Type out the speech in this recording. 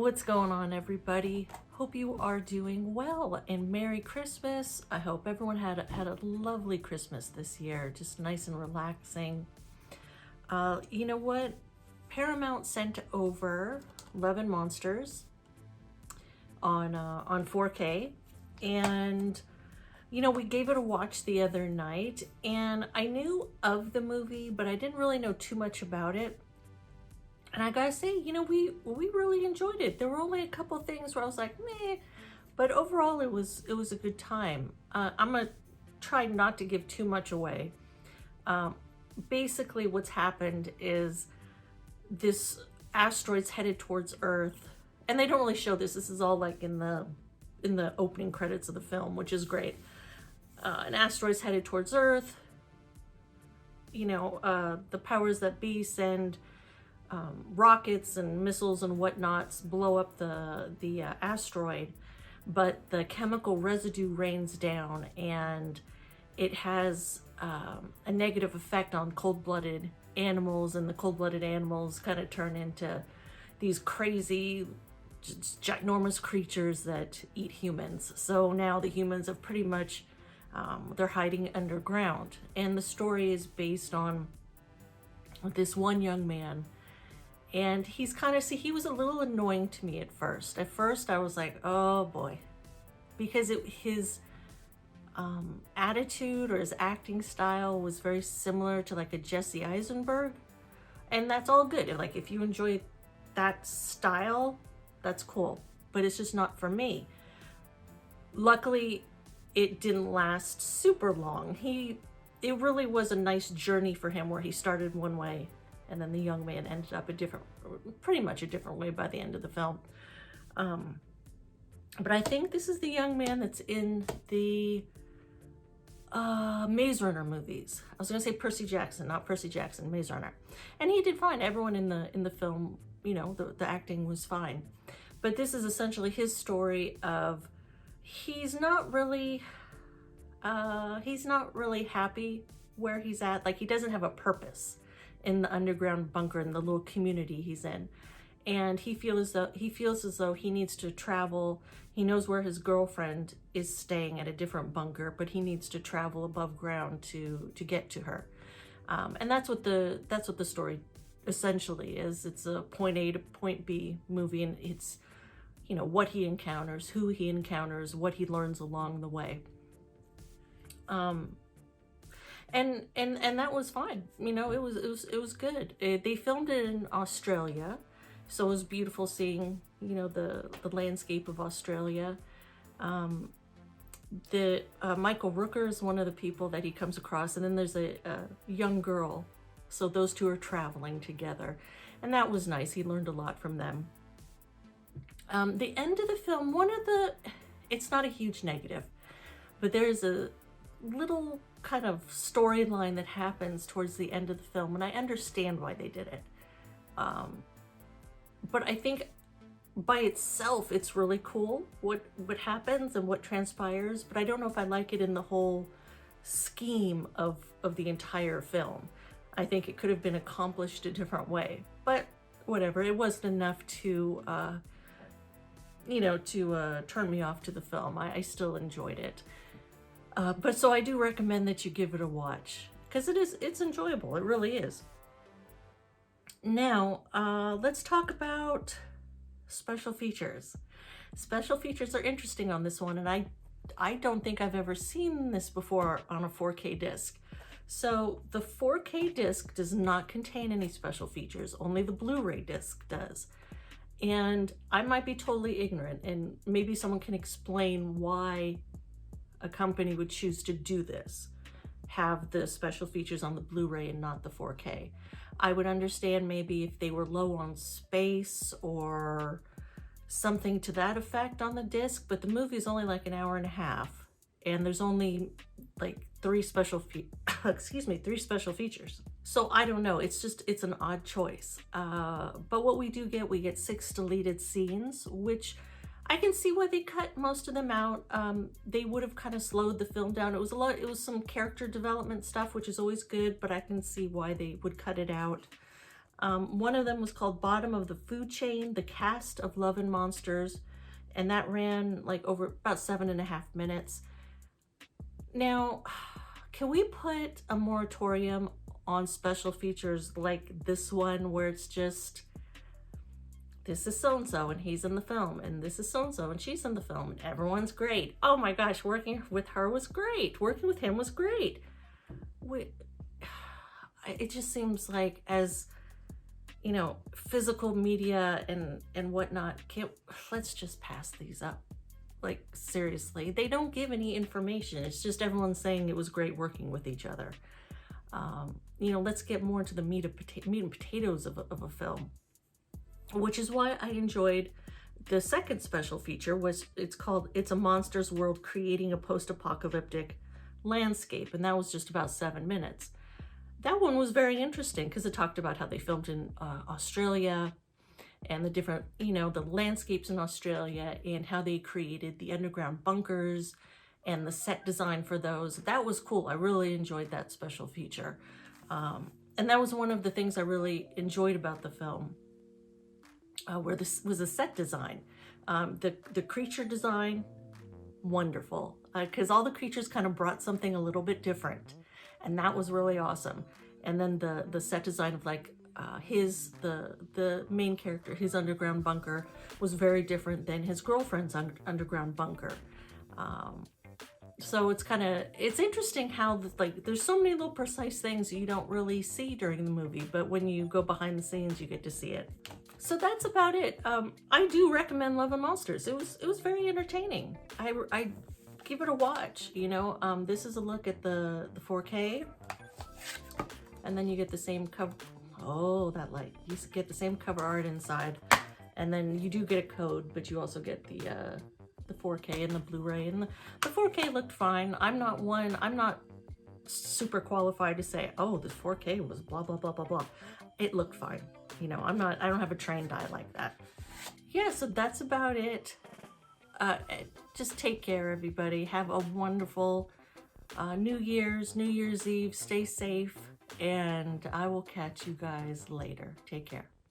What's going on, everybody? Hope you are doing well and Merry Christmas. I hope everyone had a lovely Christmas this year, just nice and relaxing. You know what? Paramount sent over Love and Monsters on 4K, and we gave it a watch the other night, and I knew of the movie, but I didn't really know too much about it. And I gotta say, we really enjoyed it. There were only a couple things where I was like, meh, but overall it was a good time. I'm gonna try not to give too much away. Basically what's happened is this asteroid's headed towards Earth, and they don't really show this. This is all like in the opening credits of the film, which is great. An asteroid's headed towards Earth. The powers that be send rockets and missiles and whatnots, blow up the asteroid, but the chemical residue rains down, and it has a negative effect on cold-blooded animals, and the cold-blooded animals kind of turn into these crazy, just ginormous creatures that eat humans. So now the humans have pretty much, they're hiding underground, and the story is based on this one young man. And he's kind of, he was a little annoying to me at first. At first I was like, oh boy, because his attitude or his acting style was very similar to like a Jesse Eisenberg. And that's all good. Like, if you enjoy that style, that's cool, but it's just not for me. Luckily, it didn't last super long. It really was a nice journey for him, where he started one way, and then the young man ended up pretty much a different way by the end of the film. But I think this is the young man that's in the Maze Runner movies. I was gonna say Percy Jackson, not Percy Jackson, Maze Runner. And he did fine. Everyone in the film, the acting was fine. But this is essentially his story of, he's not really happy where he's at. Like, he doesn't have a purpose in the underground bunker, in the little community he's in, and he feels as though he needs to travel. He knows where his girlfriend is staying, at a different bunker, but he needs to travel above ground to get to her. And that's what the story essentially is. It's a point A to point B movie, and it's what he encounters, who he encounters, what he learns along the way. And that was fine. It was good. They filmed it in Australia, so it was beautiful seeing, the landscape of Australia. Michael Rooker is one of the people that he comes across, and then there's a young girl. So those two are traveling together, and that was nice. He learned a lot from them. The end of the film, it's not a huge negative, but there's a little kind of storyline that happens towards the end of the film, and I understand why they did it. But I think by itself it's really cool what happens and what transpires, but I don't know if I like it in the whole scheme of the entire film. I think it could have been accomplished a different way, but whatever. It wasn't enough to turn me off to the film. I still enjoyed it. But so I do recommend that you give it a watch, because it's enjoyable. It really is. Now, let's talk about special features. Special features are interesting on this one, and I don't think I've ever seen this before on a 4K disc. So the 4K disc does not contain any special features, only the Blu-ray disc does. And I might be totally ignorant, and maybe someone can explain why a company would choose to do this, have the special features on the Blu-ray and not the 4K. I would understand maybe if they were low on space or something to that effect on the disc, but the movie is only like an hour and a half, and there's only like three special features. So I don't know, it's an odd choice. But what we get 6 deleted scenes, which I can see why they cut most of them out. They would have kind of slowed the film down. It was some character development stuff, which is always good, but I can see why they would cut it out. One of them was called Bottom of the Food Chain, the Cast of Love and Monsters, and that ran like over about 7.5 minutes. Now, can we put a moratorium on special features like this one, where it's just, this is so-and-so and he's in the film, and this is so-and-so and she's in the film, and everyone's great. Oh my gosh, working with her was great. Working with him was great. It just seems like, as you know, physical media and whatnot, let's just pass these up. Like, seriously, they don't give any information. It's just everyone saying it was great working with each other. You know, let's get more into the meat and potatoes of a film, which is why I enjoyed the second special feature. It's called It's a Monster's World, Creating a Post-Apocalyptic Landscape, and that was just about 7 minutes. That one was very interesting because it talked about how they filmed in Australia, and the different, you know, the landscapes in Australia, and how they created the underground bunkers and the set design for those. That was cool. I really enjoyed that special feature. And that was one of the things I really enjoyed about the film, where this was a set design. The creature design, wonderful, because all the creatures kind of brought something a little bit different, and that was really awesome. And then the set design of like the main character, his underground bunker was very different than his girlfriend's underground bunker. So it's interesting how like there's so many little precise things you don't really see during the movie, but when you go behind the scenes, you get to see it. So that's about it. I do recommend Love and Monsters. It was very entertaining. I give it a watch. You know, this is a look at the 4K, and then you get the same cover. Oh, that light! You get the same cover art inside, and then you do get a code, but you also get the 4K and the Blu-ray, and the 4K looked fine. I'm not super qualified to say, oh, this 4K was blah blah blah blah blah. It looked fine. You know, I don't have a trained eye like that. Yeah, so that's about it. Just take care, everybody. Have a wonderful New Year's Eve. Stay safe, and I will catch you guys later. Take care.